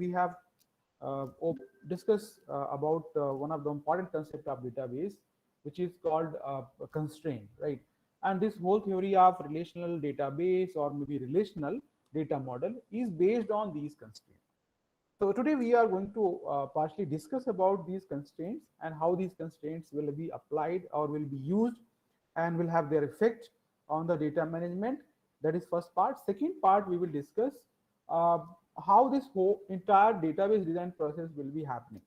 we have discussed about one of the important concept of database, which is called a constraint, right? And this whole theory of relational database or maybe relational data model is based on these constraints. So today we are going to partially discuss about these constraints and how these constraints will be applied or will be used and will have their effect on the data management. That is first part. Second part, we will discuss uh, how this whole entire database design process will be happening,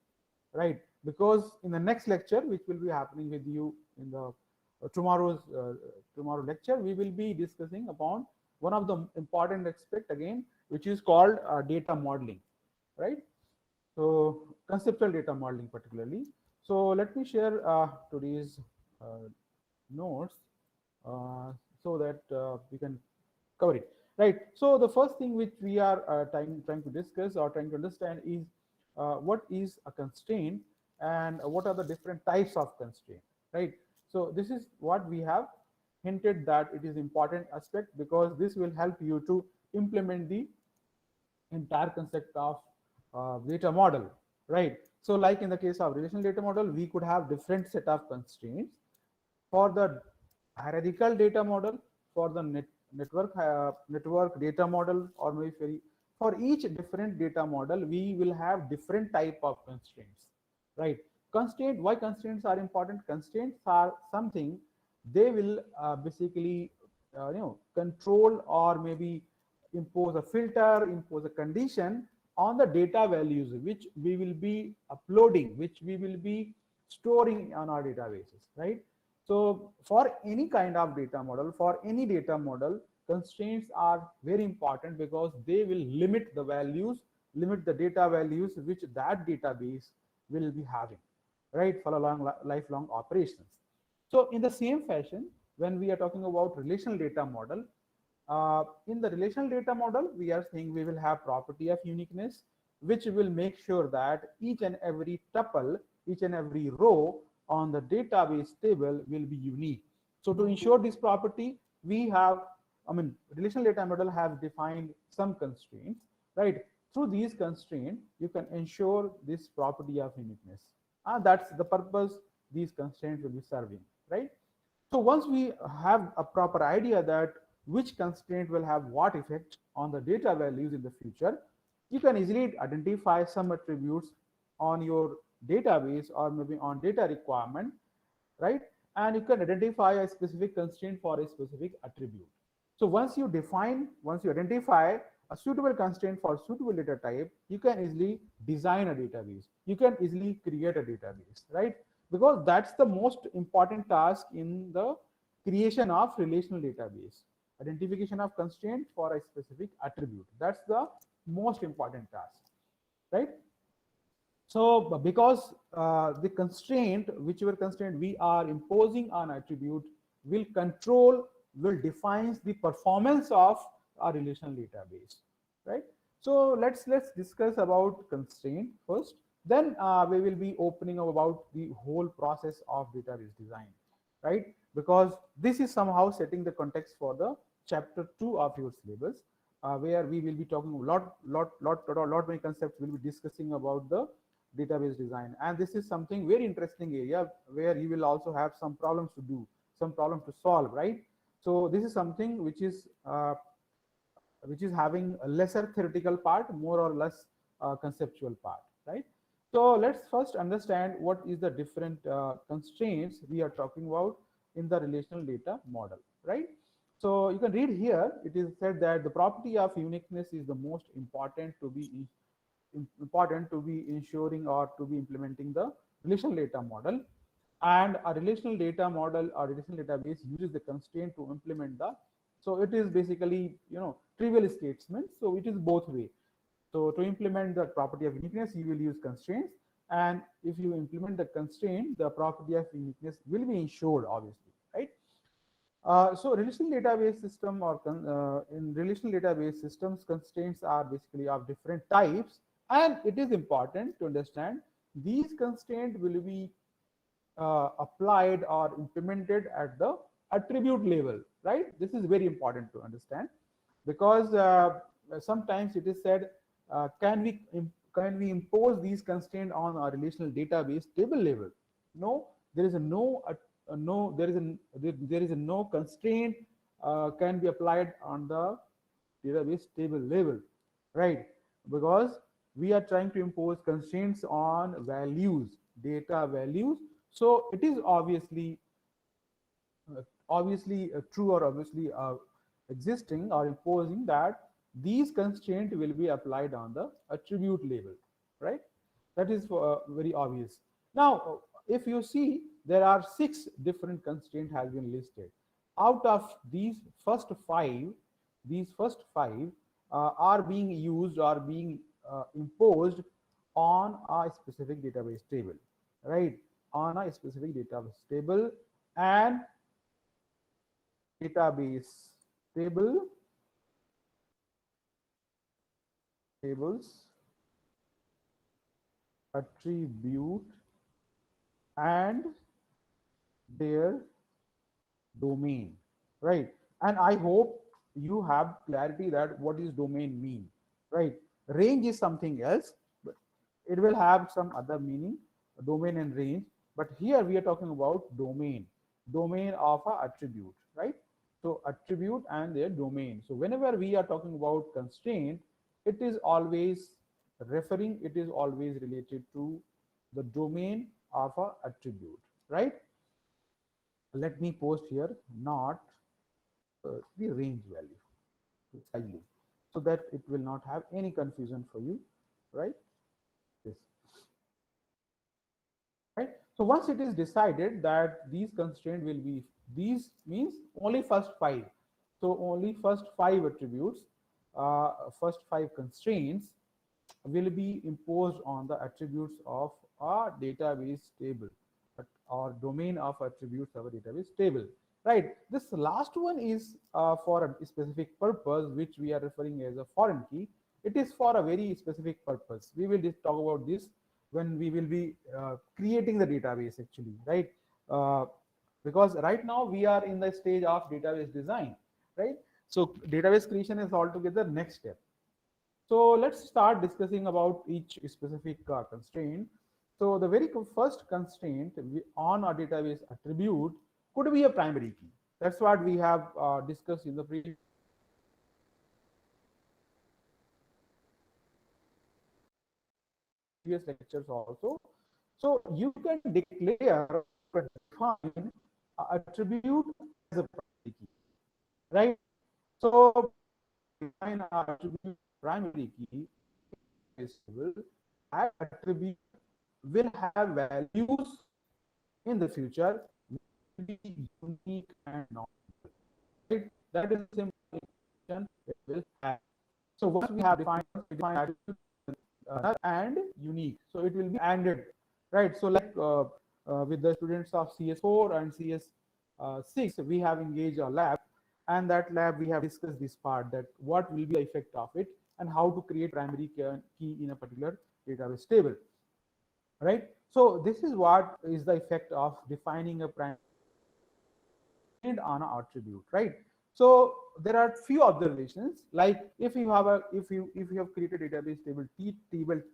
right? Because in the next lecture, which will be happening with you in the tomorrow lecture, we will be discussing upon one of the important aspect again, which is called data modeling, right? So conceptual data modeling particularly. So let me share today's uh, notes so that we can cover it, right? So the first thing which we are trying to discuss or trying to understand is what is a constraint and what are the different types of constraint, right? So this is what we have hinted that it is important aspect because this will help you to implement the entire concept of data model, right? So like in the case of relational data model, we could have different set of constraints for the hierarchical data model, for the network data model, or maybe for each different data model, we will have different type of constraints, right? Why constraints are important? Constraints are something they will basically control or maybe impose a filter, impose a condition on the data values which we will be uploading, which we will be storing on our databases, right? So for any kind of data model, for any data model, constraints are very important because they will limit the values, limit the data values which that database will be having, right, for a lifelong operations. So in the same fashion, when we are talking about relational data model, in the relational data model, we are saying we will have property of uniqueness, which will make sure that each and every tuple, each and every row on the database table will be unique. So to ensure this property, we have, relational data model has defined some constraints, right? Through these constraints, you can ensure this property of uniqueness. That's the purpose these constraints will be serving, right? So once we have a proper idea that which constraint will have what effect on the data values in the future, you can easily identify some attributes on your database or maybe on data requirement, right? And you can identify a specific constraint for a specific attribute. So once you identify a suitable constraint for suitable data type, you can easily design a database. You can easily create a database, right? Because that's the most important task in the creation of relational database. Identification of constraint for a specific attribute. That's the most important task, right? So because the constraint, whichever constraint we are imposing on attribute will control, will defines the performance of our relational database, right? So let's discuss about constraint first. Then we will be opening up about the whole process of database design, right? Because this is somehow setting the context for the chapter 2 of your syllabus, where we will be talking a lot many concepts. We'll be discussing about the database design, and this is something very interesting area where you will also have some problems to do, some problem to solve, right? So this is something which is having a lesser theoretical part, more or less conceptual part, right? So let's first understand what is the different constraints we are talking about in the relational data model, right? So you can read here, it is said that the property of uniqueness is the most important to be ensuring or to be implementing the relational data model. And a relational data model or relational database uses the constraint to implement the, so it is basically trivial statement, so it is both way. So to implement the property of uniqueness, you will use constraints, and if you implement the constraint, the property of uniqueness will be ensured, obviously, right? So relational database system or in relational database systems, constraints are basically of different types, and it is important to understand these constraints will be applied or implemented at the attribute level, right? This is very important to understand because sometimes it is said, can we impose these constraints on our relational database table level? No, there is a no, there is a no constraint can be applied on the database table level, right? Because we are trying to impose constraints on values, data values. So it is obviously true, or obviously existing or imposing that these constraints will be applied on the attribute level, right? That is very obvious. Now, if you see, there are 6 different constraints has been listed. Out of these first five are being used or being imposed on a specific database table, right? On a specific database table, and database table tables attribute and their domain, right? And I hope you have clarity that what is domain mean, right? Range is something else, but it will have some other meaning, domain and range. But here we are talking about domain of a attribute, right? So attribute and their domain. So whenever we are talking about constraint, it is always it is always related to the domain of a attribute, right? Let me post here, not the range value precisely, so that it will not have any confusion for you, right? This, right? So once it is decided that these constraints will be, these means only first five, so only first five attributes, first five constraints will be imposed on the attributes of a database table, or domain of attributes of a database table, right? This last one is for a specific purpose, which we are referring as a foreign key. It is for a very specific purpose. We will just talk about this when we will be creating the database actually, right? uh, because right now we are in the stage of database design, right? So database creation is altogether next step. So let's start discussing about each specific constraint. So the very first constraint on a database attribute could be a primary key. That's what we have discussed in the previous lectures also. So you can declare, define attribute as a primary key, right? So define our attribute primary key is that attribute will have values in the future, will be unique and not, right? That is the simple information it will have. So once we have defined attribute and unique, so it will be ANDed, right? So like with the students of CS4 and CS6, we have engaged a lab, and that lab we have discussed this part, that what will be the effect of it and how to create primary key in a particular database table, right? So this is what is the effect of defining a primary on an attribute, right? So there are few observations, like if you have a if you have created a database table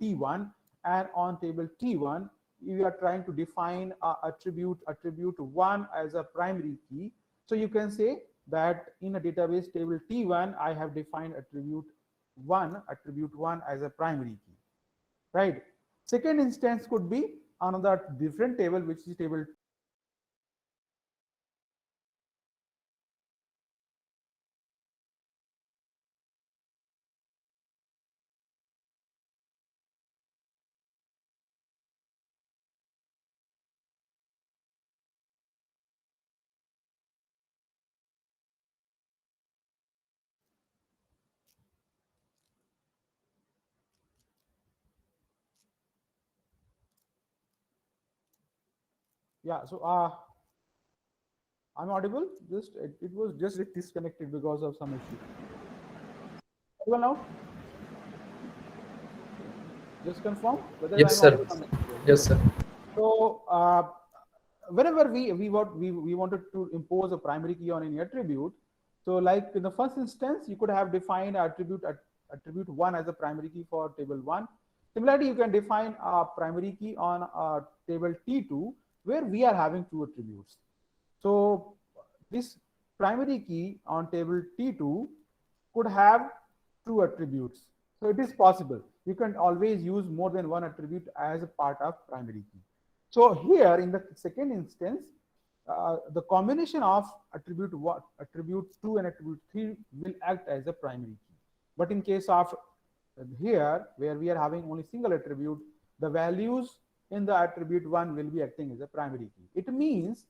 T1, and on table T1 you are trying to define a attribute 1 as a primary key. So you can say that in a database table T1 I have defined attribute 1 as a primary key, right? Second instance could be another different table, which is table yeah. So I'm audible. Just it was just disconnected because of some issue. Audible now? Just confirm whether Yes, I'm sir. audible or not. Yes, sir. So whenever we wanted to impose a primary key on any attribute, so like in the first instance, you could have defined attribute 1 as a primary key for table 1. Similarly, you can define a primary key on a table T2 where we are having two attributes. So this primary key on table T2 could have two attributes. So it is possible. You can always use more than one attribute as a part of primary key. So here in the second instance, the combination of attribute 1, attribute 2 and attribute 3 will act as a primary key. But in case of here where we are having only single attribute, the values in the attribute 1 will be acting as a primary key. It means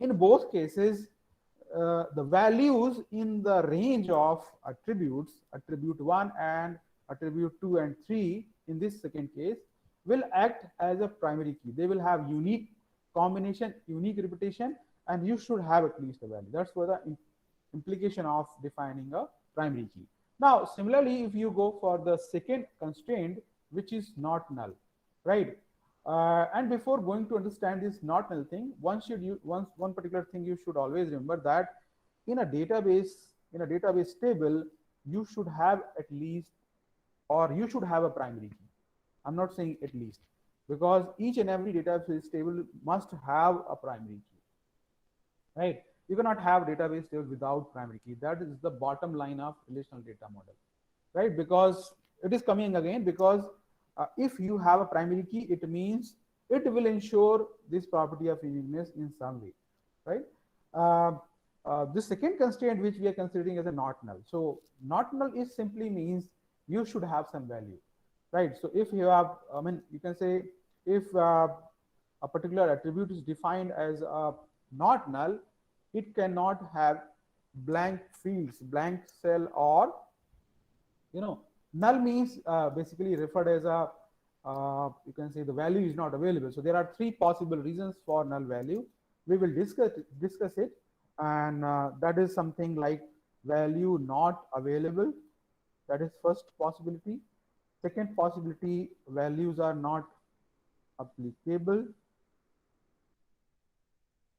in both cases, the values in the range of attributes, attribute 1 and attribute 2 and 3 in this second case, will act as a primary key. They will have unique combination, unique repetition, and you should have at least a value. That's what the implication of defining a primary key. Now, similarly, if you go for the second constraint, which is not null, right? And before going to understand this not null thing, one particular thing you should always remember that in a database table, you should have at least, or you should have a primary key. I'm not saying at least, because each and every database table must have a primary key, right? You cannot have database table without primary key. That is the bottom line of relational data model, right? Because it is coming again, because if you have a primary key, it means it will ensure this property of uniqueness in some way, right? The second constraint which we are considering as a not null. So not null is simply means you should have some value, right? So if you have, I mean, you can say if a particular attribute is defined as a not null, it cannot have blank fields, blank cell, or null means basically referred as a you can say the value is not available. So there are three possible reasons for null value. We will discuss it, and that is something like value not available. That is first possibility. Second possibility, values are not applicable,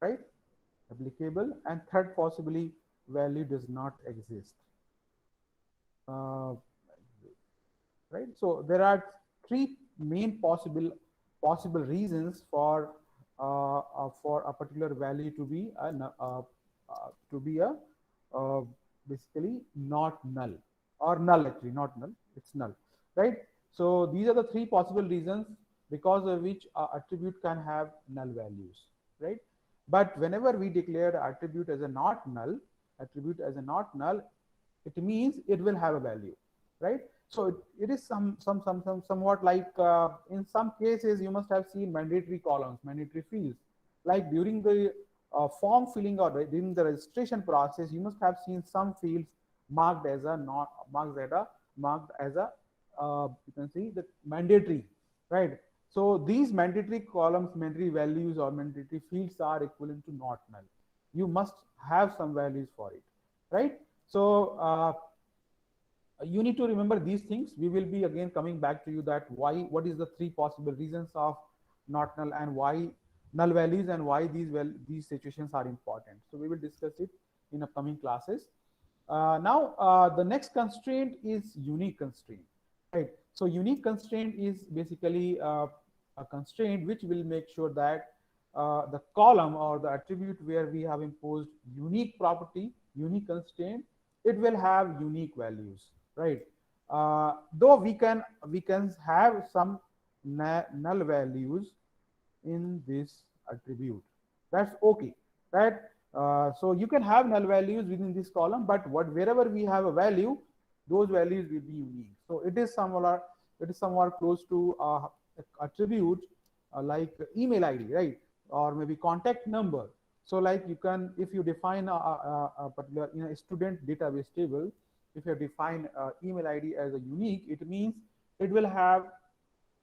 right? Applicable. And third possibly, value does not exist. Right? So there are three main possible reasons for a particular value to be basically not null, or null, actually not null, it's null, right? So these are the three possible reasons because of which attribute can have null values, right? But whenever we declare the attribute as a not null, it means it will have a value, right? So it is somewhat like in some cases you must have seen mandatory columns, mandatory fields, like during the form filling or during the registration process, you must have seen some fields marked as a not marked as a you can see the mandatory, right? So these mandatory columns, mandatory values, or mandatory fields are equivalent to not null. You must have some values for it, right? So you need to remember these things. We will be again coming back to you that what is the three possible reasons of not null, and why null values, and why these situations are important. So we will discuss it in upcoming classes. Now the next constraint is unique constraint, right? So unique constraint is basically a constraint which will make sure that the column or the attribute where we have imposed unique property, unique constraint, it will have unique values, right? Though we can have some null values in this attribute, that's okay, right? So you can have null values within this column, but wherever we have a value, those values will be unique. So it is somewhat close to attribute like email ID, right? Or maybe contact number. So like you can, if you define a particular in a student database table, if you define email ID as a unique, it means it will have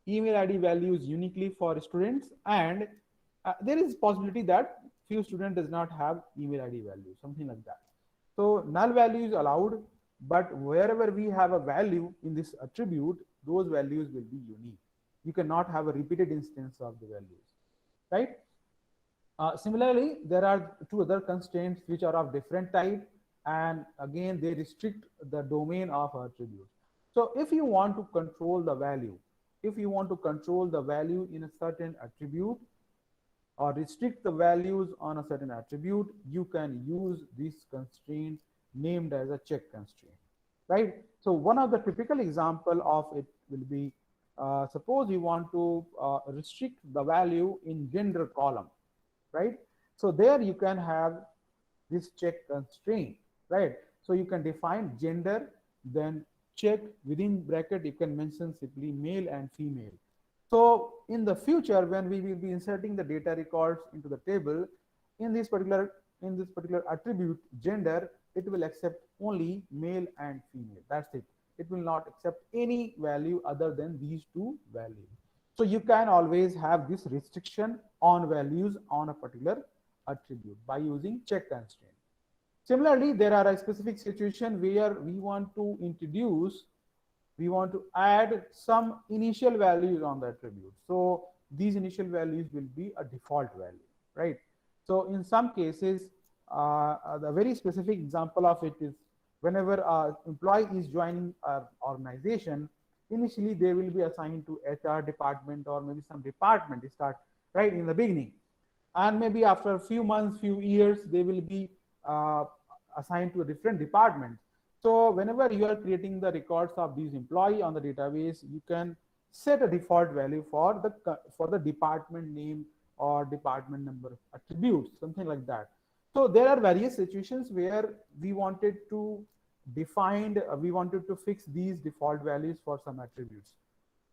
email ID values uniquely for students, and there is possibility that few student does not have email ID value, something like that. So null value is allowed, but wherever we have a value in this attribute, those values will be unique. You cannot have a repeated instance of the values, right? Similarly, there are two other constraints which are of different type, and again they restrict the domain of attributes. So if you want to control the value, if you want to control the value in a certain attribute or restrict the values on a certain attribute, you can use this constraint named as a check constraint, right? So one of the typical example of it will be, suppose you want to restrict the value in gender column, right? So there you can have this check constraint, right? So you can define gender, then check within bracket, you can mention simply male and female. So in the future, when we will be inserting the data records into the table, in this particular attribute gender, it will accept only male and female. That's it. It will not accept any value other than these two values. So you can always have this restriction on values on a particular attribute by using check constraint. Similarly, there are a specific situation where we want to add some initial values on the attribute. So these initial values will be a default value, right? So in some cases, the very specific example of it is whenever an employee is joining our organization, initially they will be assigned to HR department or maybe some department start right in the beginning, and maybe after a few months, few years, they will be uh, assigned to a different department. So whenever you are creating the records of these employee on the database, you can set a default value for the department name or department number attributes, something like that. So there are various situations where we wanted to fix these default values for some attributes.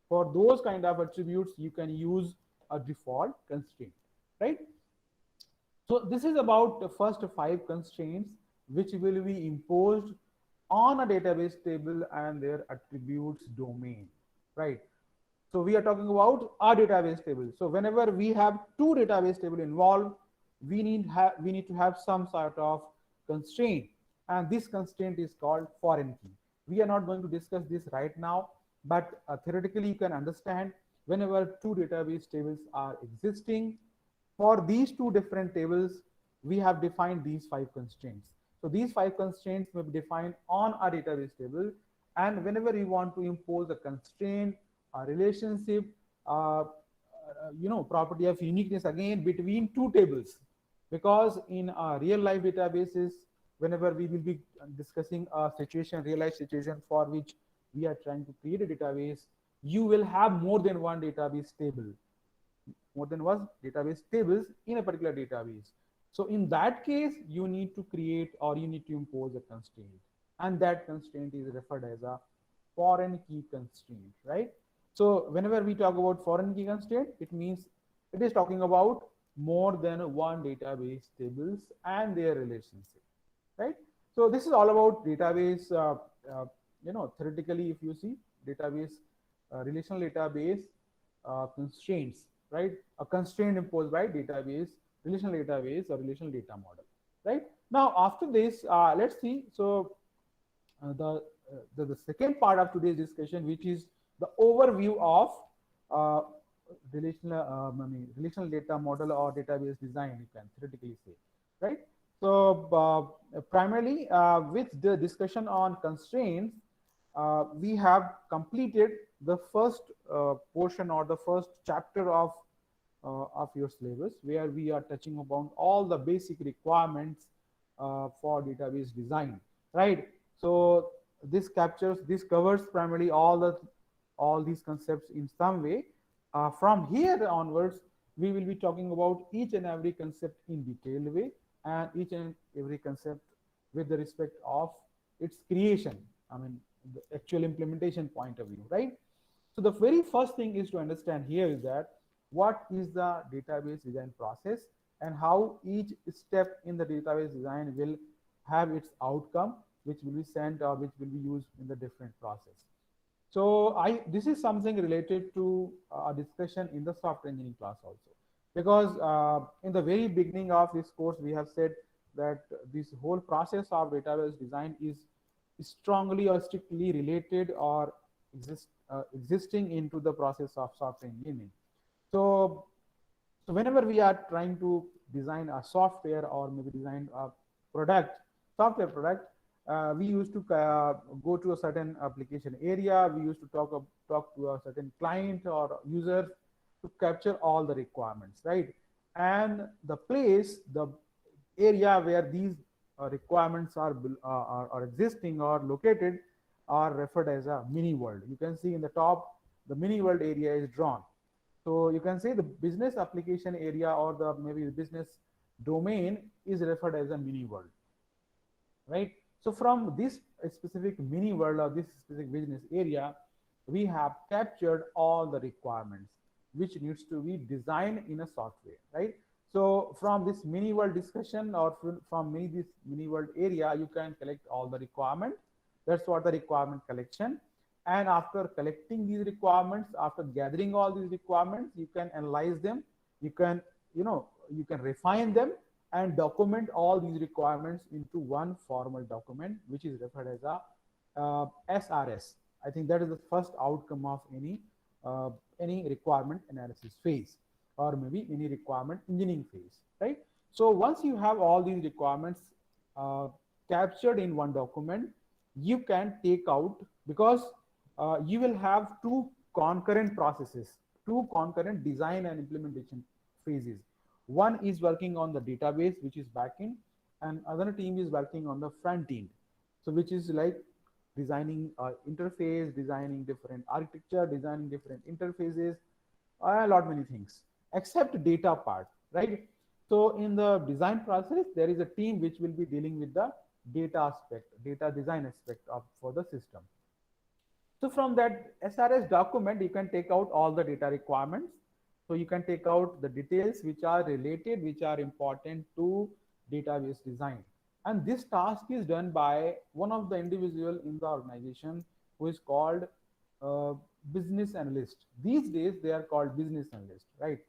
For those kind of attributes, you can use a default constraint, right? So this is about the first 5 constraints which will be imposed on a database table and their attributes domain, right? So we are talking about our database table. So whenever we have two database table involved, we need to have some sort of constraint, and this constraint is called foreign key. We are not going to discuss this right now, but theoretically you can understand whenever two database tables are existing, for these two different tables, we have defined these 5 constraints. So these 5 constraints may be defined on our database table, and whenever you want to impose a constraint, a relationship, property of uniqueness again between two tables, because in real life databases, whenever we will be discussing a situation, real life situation for which we are trying to create a database, you will have more than one database table, more than one database tables in a particular database. So in that case, you need to create or you need to impose a constraint, and that constraint is referred as a foreign key constraint, right? So whenever we talk about foreign key constraint, it means it is talking about more than one database tables and their relationship, right? So this is all about database. Theoretically, if you see database, relational database constraints, right? A constraint imposed by database, relational database or relational data model, right? Now after this, let's see. So the second part of today's discussion, which is the overview of uh, relational data model or database design, you can theoretically say, right? So primarily with the discussion on constraints, we have completed the first portion or the first chapter of your syllabus, where we are touching upon all the basic requirements for database design, right? So this covers primarily all these concepts in some way. From here onwards, we will be talking about each and every concept in detailed way, and each and every concept with the respect of its creation, I mean the actual implementation point of view, right? So the very first thing is to understand here is that what is the database design process and how each step in the database design will have its outcome, which will be sent or which will be used in the different process. So this is something related to a discussion in the software engineering class also, because in the very beginning of this course we have said that this whole process of database design is strongly or strictly related or existing into the process of software engineering. So, so whenever we are trying to design a software or maybe design a product, software product, we used to go to a certain application area. We used to talk to a certain client or user to capture all the requirements, right? And the place, the area where these requirements are existing or located are referred as a mini world. You can see in the top, the mini world area is drawn. So you can say the business application area or the maybe the business domain is referred as a mini world, right? So from this specific mini world or this specific business area, we have captured all the requirements which needs to be designed in a software, right? So from this mini world discussion or from this mini world area, you can collect all the requirements. That's what the requirement collection. And after collecting these requirements, after gathering all these requirements, you can analyze them. You can, you can refine them and document all these requirements into one formal document, which is referred as a SRS. I think that is the first outcome of any requirement analysis phase, or maybe any requirement engineering phase, right? So once you have all these requirements uh, captured in one document, you can take out, because you will have two concurrent processes, two concurrent design and implementation phases. One is working on the database, which is backend, and other team is working on the front end. So which is like designing interface, designing different architecture, designing different interfaces, a lot many things, except data part, right? So in the design process, there is a team which will be dealing with the data aspect, data design aspect of for the system. So from that SRS document, you can take out all the data requirements. So you can take out the details which are related, which are important to database design. And this task is done by one of the individual in the organization who is called uh, business analyst. These days, they are called business analyst, right?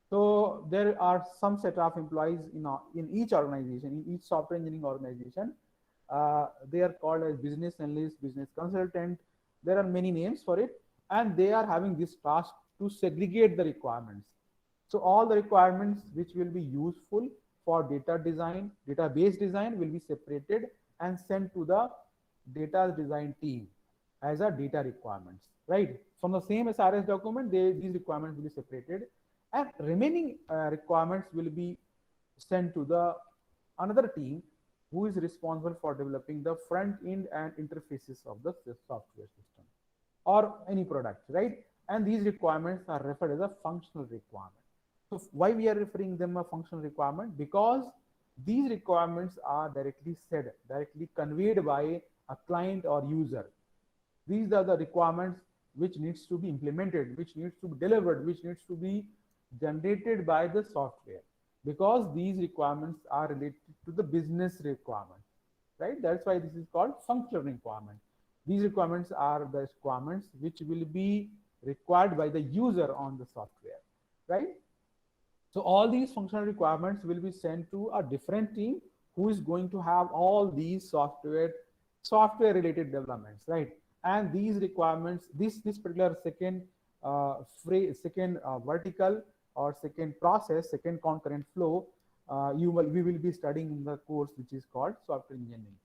So there are some set of employees in each organization, in each software engineering organization. They are called as business analyst, business consultant. There are many names for it, and they are having this task to segregate the requirements. So all the requirements which will be useful for data design, database design will be separated and sent to the data design team as a data requirements, right? From the same SRS document, these requirements will be separated, and remaining requirements will be sent to the another team who is responsible for developing the front end and interfaces of the software system or any product, right? And these requirements are referred as a functional requirement. So why we are referring them a functional requirement? Because these requirements are directly said, directly conveyed by a client or user. These are the requirements which needs to be implemented, which needs to be delivered, which needs to be generated by the software, because these requirements are related to the business requirement, right? That's why this is called functional requirement. These requirements are the requirements which will be required by the user on the software, right? So all these functional requirements will be sent to a different team who is going to have all these software related developments, right? And these requirements, this particular second vertical or second process, second concurrent flow, we will be studying in the course which is called software engineering,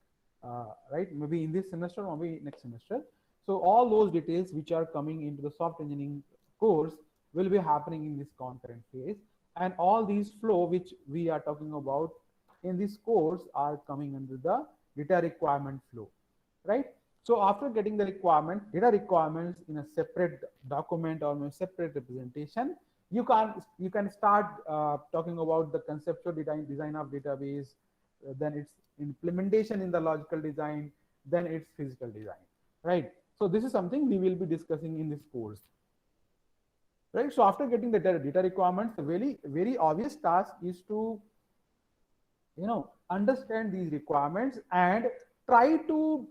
right? Maybe in this semester or maybe next semester. So all those details which are coming into the software engineering course will be happening in this concurrent phase, and all these flow which we are talking about in this course are coming under the data requirement flow, right? So after getting the data requirements in a separate document or a separate representation, you can start talking about the conceptual design of database, then its implementation in the logical design, then its physical design, right? So this is something we will be discussing in this course, right? So after getting the data requirements, the very obvious task is to understand these requirements and try to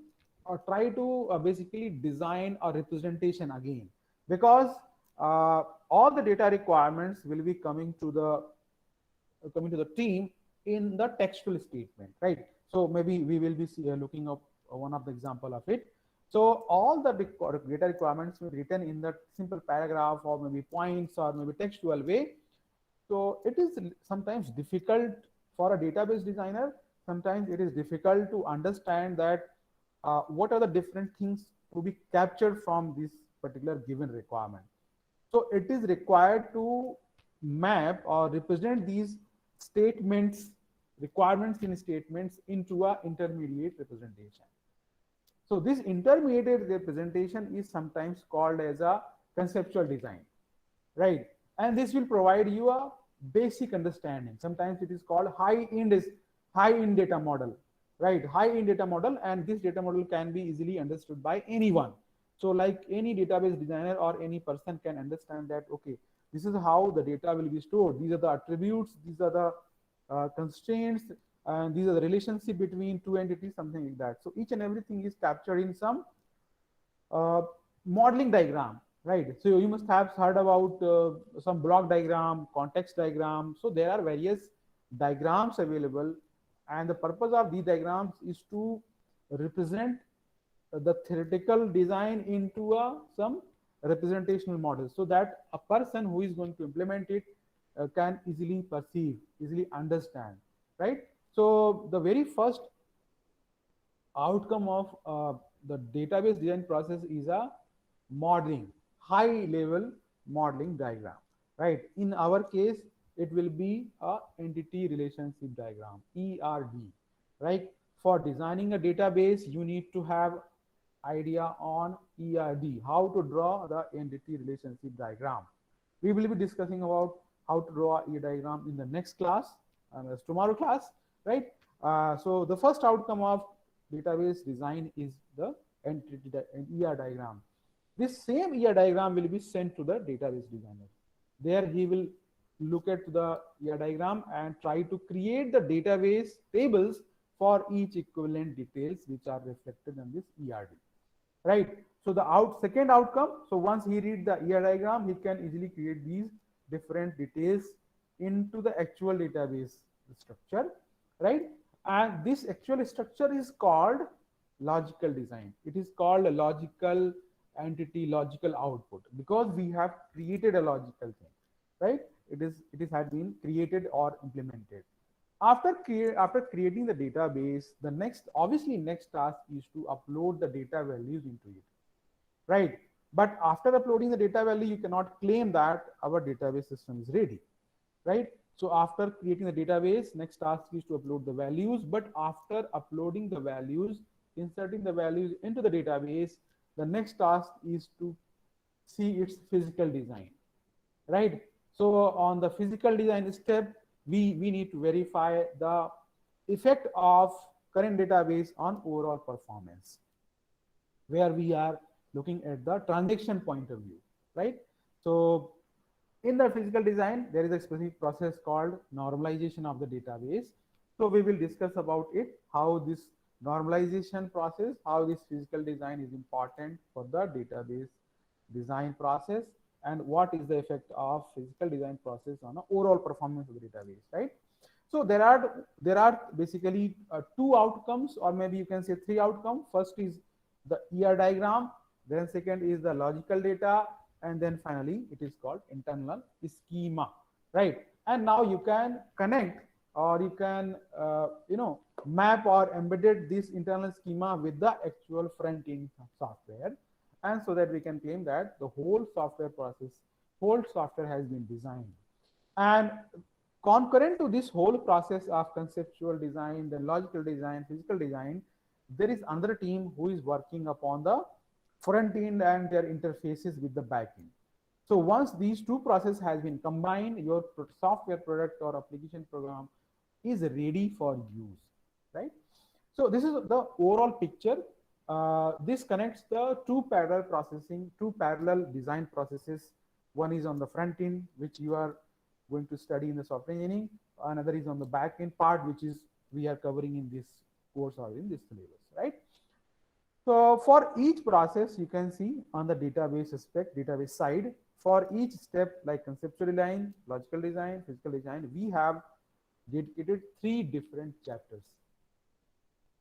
basically design a representation again, because all the data requirements will be coming to the team in the textual statement, right? So maybe we will be looking up one of the example of it. So all the data requirements will be written in the simple paragraph or maybe points or maybe textual way. So it is sometimes difficult for a database designer sometimes it is difficult to understand that what are the different things to be captured from this particular given requirement. So it is required to map or represent these statements, requirements in statements into a intermediate representation. So this intermediate representation is sometimes called as a conceptual design, right? And this will provide you a basic understanding. Sometimes it is called high-end data model, right? High-end data model, and this data model can be easily understood by anyone. So like any database designer or any person can understand that, okay, this is how the data will be stored. These are the attributes, these are the constraints, and these are the relationship between two entities, something like that. So each and everything is captured in some uh, modeling diagram, right? So you must have heard about some block diagram, context diagram. So there are various diagrams available, and the purpose of these diagrams is to represent the theoretical design into some representational model, so that a person who is going to implement it can easily perceive, easily understand, right? So the very first outcome of the database design process is a modeling, high level modeling diagram, right? In our case, it will be a entity relationship diagram, ERD, right? For designing a database, you need to have idea on ERD, how to draw the entity relationship diagram. We will be discussing about how to draw a diagram in the next class, tomorrow class, right? So the first outcome of database design is the entity ER diagram. This same ER diagram will be sent to the database designer. There he will look at the ER diagram and try to create the database tables for each equivalent details which are reflected in this ERD, right? So the second outcome, so once he read the ER diagram, he can easily create these different details into the actual database structure, right? And this actual structure is called logical design. It is called a logical entity, logical output, because we have created a logical thing, right? It had been created or implemented. After creating the database, the next task is to upload the data values into it, right? But after uploading the data value, you cannot claim that our database system is ready, right? So after creating the database, next task is to upload the values. But after uploading the values, inserting the values into the database, the next task is to see its physical design, right? So on the physical design step, we need to verify the effect of current database on overall performance, where we are looking at the transaction point of view, right? So in the physical design, there is a specific process called normalization of the database. So we will discuss about it, how this normalization process, how this physical design is important for the database design process, and what is the effect of physical design process on the overall performance of the database, right? So there are basically two outcomes, or maybe you can say three outcomes. First is the ER diagram, then second is the logical data, and then finally it is called internal schema, right? And now you can connect, or you can map or embedded this internal schema with the actual front end software, and so that we can claim that the whole software has been designed. And concurrent to this whole process of conceptual design, then logical design, physical design, there is another team who is working upon the front end and their interfaces with the back end. So once these two processes has been combined, your software product or application program is ready for use, right? So this is the overall picture. This connects the two parallel design processes. One is on the front end, which you are going to study in the software engineering. Another is on the back end part, which is we are covering in this course or in this syllabus, right? So for each process, you can see on the database side, for each step like conceptual design, logical design, physical design, we have dedicated 3 different chapters,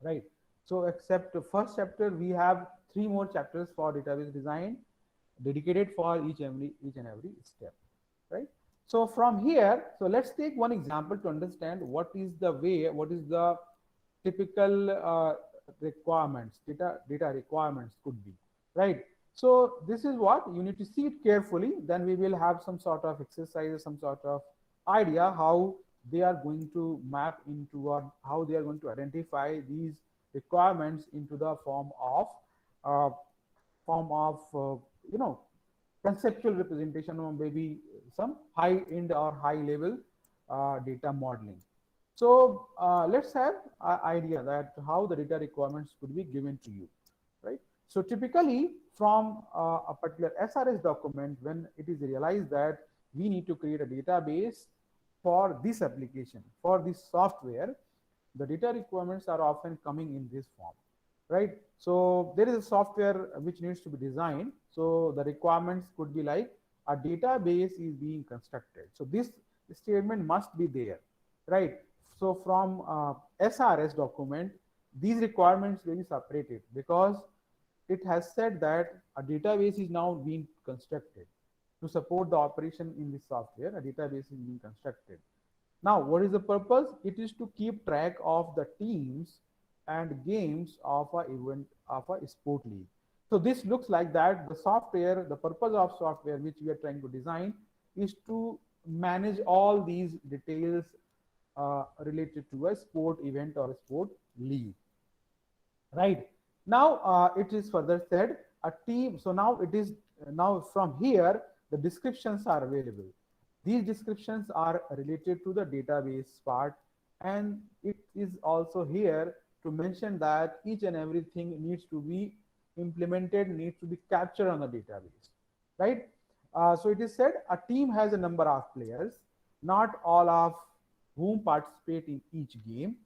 right? So except the first chapter, we have 3 more chapters for database design dedicated for each and every step, right? So from here, so let's take one example to understand what is the typical requirements, data requirements could be, right? So this is what you need to see it carefully. Then we will have some sort of exercise, some sort of idea how they are going to map into, or how they are going to identify these requirements into the uh, form of conceptual representation, or maybe some high end or high level data modeling. So let's have an idea that how the data requirements could be given to you, right? So typically from a particular SRS document, when it is realized that we need to create a database for this application, for this software, the data requirements are often coming in this form, right? So there is a software which needs to be designed. So the requirements could be like a database is being constructed. So this statement must be there, right? So from SRS document, these requirements will be separated because it has said that a database is now being constructed to support the operation in this software. A database is being constructed. Now, what is the purpose? It is to keep track of the teams and games of a event of a sport league. So this looks like that the software, the purpose of software which we are trying to design is to manage all these details related to a sport event or a sport league, right? Now it is further said a team. So now it is, now from here the descriptions are available. These descriptions are related to the database part, and it is also here to mention that each and everything needs to be implemented, needs to be captured on the database, right? So it is said a team has a number of players, not all of whom participate in each game.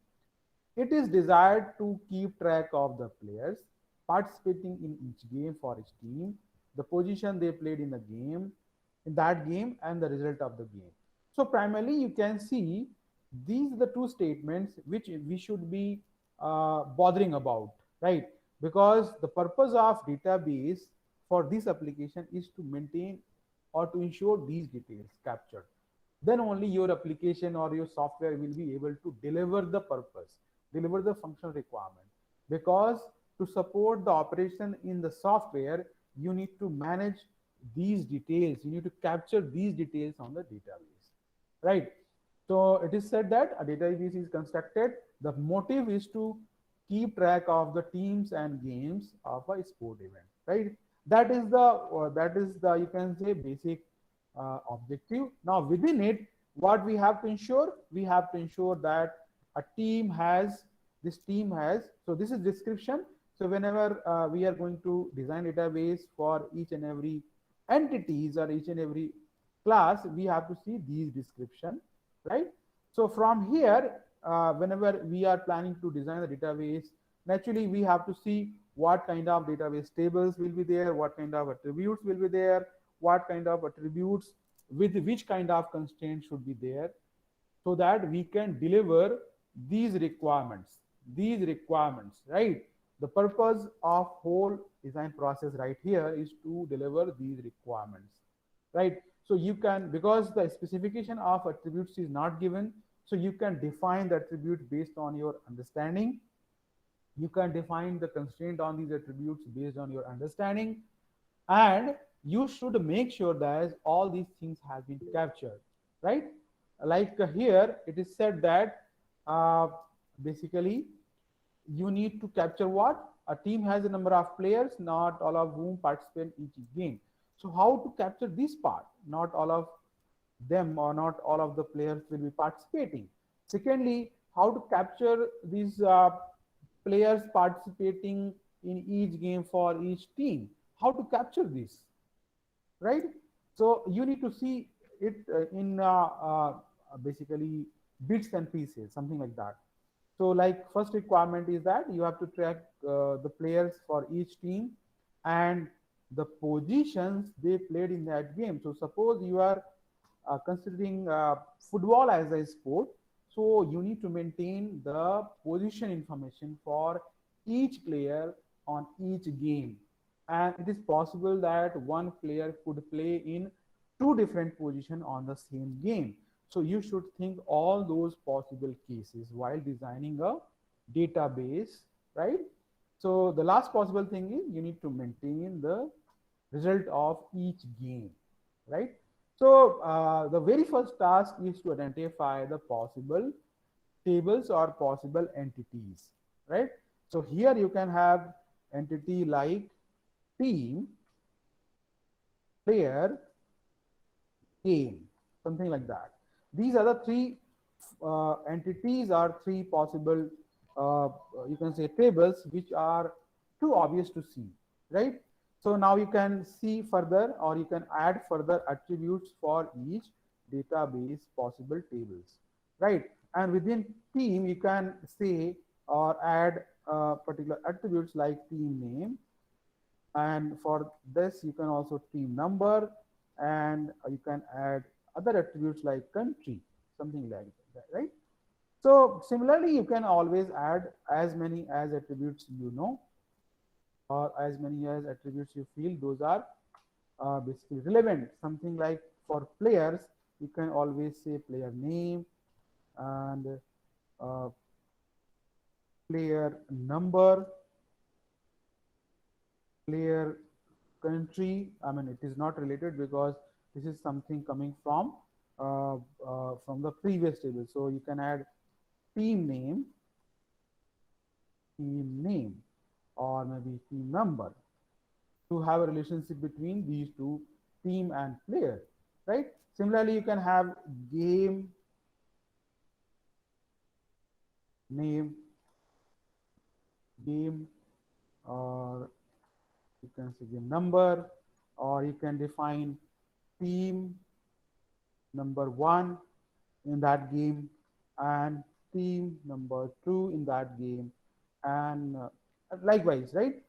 It is desired to keep track of the players participating in each game for each team, the position they played in the game, in that game, and the result of the game. So primarily you can see these are the two statements which we should be bothering about, right? Because the purpose of database for this application is to maintain or to ensure these details captured. Then only your application or your software will be able to deliver the purpose, deliver the functional requirement. Because to support the operation in the software, you need to manage these details, you need to capture these details on the database, right? So it is said that a database is constructed. The motive is to keep track of the teams and games of a sport event, right? That is the you can say basic objective. Now within it, what we have to ensure, we have to ensure that a team has, this team has, so this is description. So whenever we are going to design database for each and every entities or each and every class, we have to see these description, right? So from here, whenever we are planning to design the database, naturally we have to see what kind of database tables will be there, what kind of attributes will be there, what kind of attributes with which kind of constraints should be there, so that we can deliver these requirements, right? The purpose of whole design process right here is to deliver these requirements, right? So you can, because the specification of attributes is not given, so you can define the attribute based on your understanding. You can define the constraint on these attributes based on your understanding, and you should make sure that all these things have been captured, right? Like here it is said that basically you need to capture what a team has a number of players, not all of whom participate in each game. So how to capture this part? Not all of them or not all of the players will be participating. Secondly, how to capture these players participating in each game for each team? How to capture this, right? So you need to see it in basically bits and pieces, something like that. So like first requirement is that you have to track the players for each team and the positions they played in that game. So suppose you are considering football as a sport, so you need to maintain the position information for each player on each game. And it is possible that one player could play in two different positions on the same game. So you should think all those possible cases while designing a database, right? So the last possible thing is you need to maintain the result of each game, right? So the very first task is to identify the possible tables or possible entities, right? So here you can have entity like team, player, game, something like that. These are the three entities or three possible, you can say, tables which are too obvious to see, right? So now you can see further or you can add further attributes for each database possible tables, right? And within team, you can say or add particular attributes like team name, and for this you can also team number, and you can add other attributes like country, something like that, right? So similarly you can always add as many as attributes you know, or as many as attributes you feel those are basically relevant, something like for players you can always say player name and uh, player number, player country. I mean, it is not related because this is something coming from the previous table. So you can add team name, or maybe team number to have a relationship between these two, team and player, right? Similarly, you can have game name, game, or you can say game number, or you can define team number one in that game and team number two in that game, and likewise, right?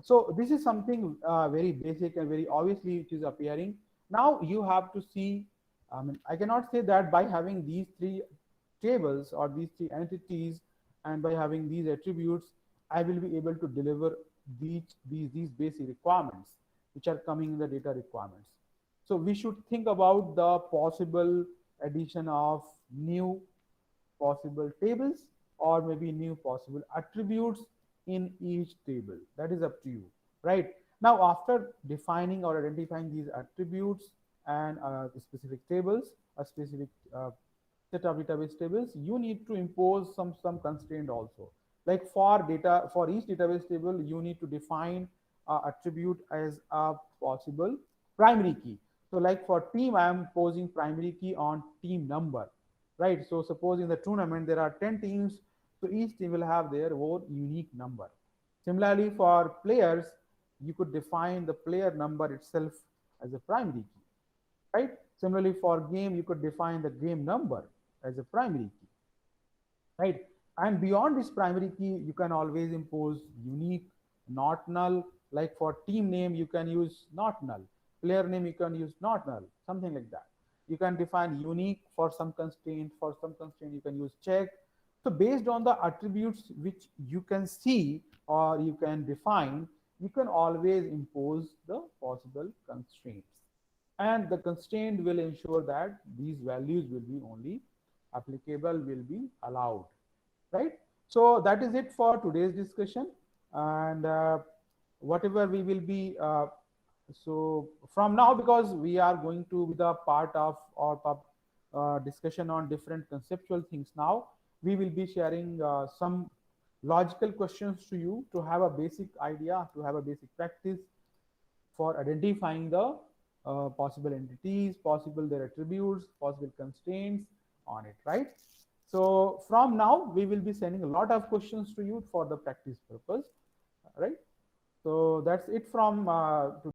So this is something very basic and very obviously which is appearing. Now you have to see, I mean, I cannot say that by having these three tables or these three entities and by having these attributes I will be able to deliver these basic requirements which are coming in the data requirements. So we should think about the possible addition of new possible tables or maybe new possible attributes in each table. That is up to you, right? Now, after defining or identifying these attributes and specific tables, a specific set of database tables, you need to impose some constraint also. Like for data, for each database table, you need to define attribute as a possible primary key. So like for team, I am posing primary key on team number, right? So suppose in the tournament there are 10 teams, so each team will have their own unique number. Similarly, for players, you could define the player number itself as a primary key, right? Similarly, for game, you could define the game number as a primary key, right? And beyond this primary key, you can always impose unique, not null. Like for team name, you can use not null. Player name, you can use not null, something like that. You can define unique for some constraint. For some constraint, you can use check. So based on the attributes which you can see or you can define, you can always impose the possible constraints. And the constraint will ensure that these values will be only applicable, will be allowed, right? So that is it for today's discussion. And whatever we will be so from now, because we are going to be the part of our discussion on different conceptual things now, we will be sharing some logical questions to you to have a basic idea, to have a basic practice for identifying the possible entities, possible their attributes, possible constraints on it, right? So from now, we will be sending a lot of questions to you for the practice purpose, right? So that's it from